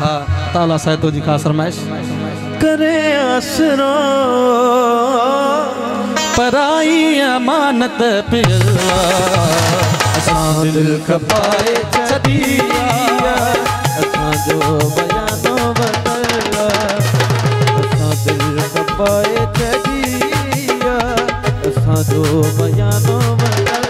हा ताला साहितो जी खास फरमाइश करे असरो पराई अमानत पिला असां दिल खपाए छदिया असां जो बयानो बदला असां दिल खपाए छदिया असां जो बयानो बदला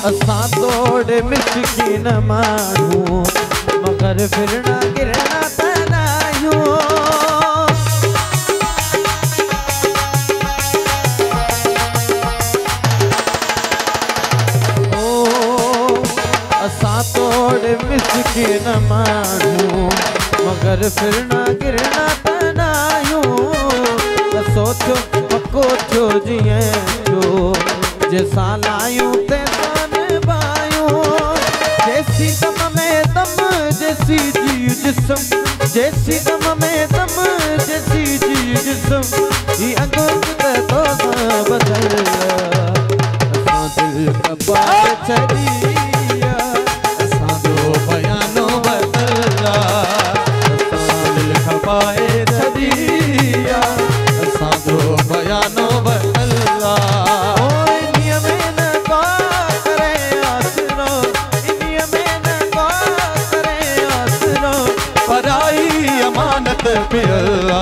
असां तोड़े मिसकीन मानू मगर फिरना गिरना तनायूं असां तोड़े मिसकीन मानू मगर फिरना गिरना तनायूं सोचो पको थो जिए जो जैसा लायूं ते जैसी दम में दम जैसी जी जिस्म जैसी दम में दम जैसी जी जिस्म ये अंगूठे तो बदल असां दिल खपाए छदिया असां जो बयानो बदला असां दिल खपाए छदिया असां जो बयानो बदला पिला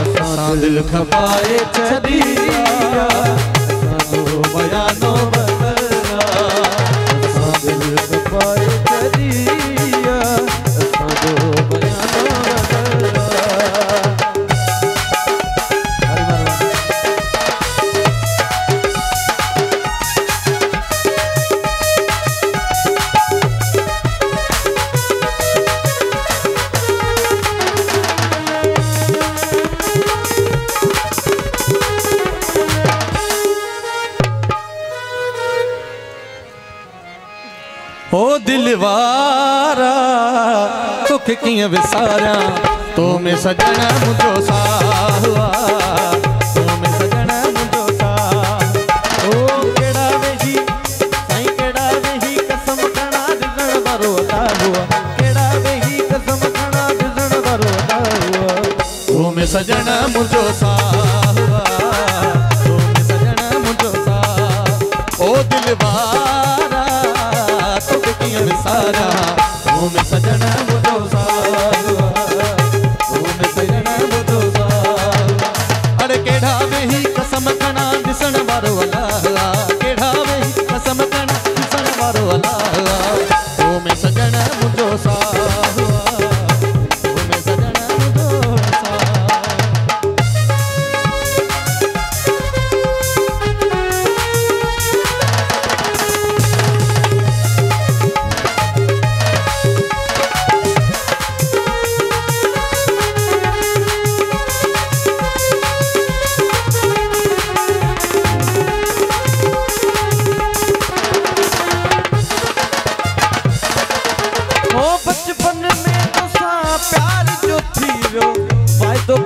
असां दिल खपाए छदिया असां जो बयानो बदला असां दिल खपाए छदिया असां जो बयानो बदला ओ दिलवारा तोखे कीअं विसारियां तो में सजना मुंहिंजो साहुआ तो में सजना मुंहिंजो साह ओ केड़ा वेही साईं केड़ा वेही कसम खणा ॾिसण वारो अदा हुआ केड़ा वेही कसम खणा ॾिसण वारो अदा हुआ तो में सजना मुंहिंजो साहुआ तो में सजना मुंहिंजो साह ओ दिलवारा विसारा तू में सजना मुझो साहुआ तू में सजना मुझो साहुआ अरे केड़ा वेही कसम खणा ॾिसण वारो अल्लाह केड़ा वेही कसम खणा ॾिसण वारो अल्लाह तू में सजना मुझो साहुआ तू में सजना मुझो साह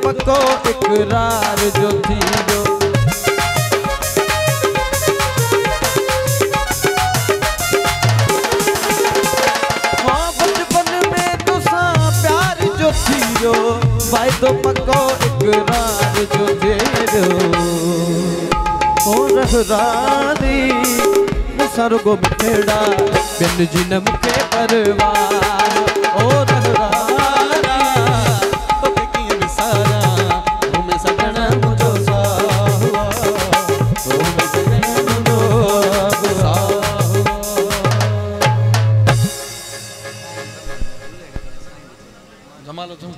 पक्को इकरार जो थी जो बचपन में तुसा प्यार जो थी जो वायदो पक्को इकरार जो थे जो ओ रहरानी मुसर को बिठड़ा बिन जिन मुखे परवार ओ रहरानी जमालो तुम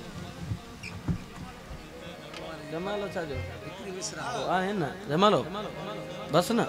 जमालो छा जो आहे न जमालो बस न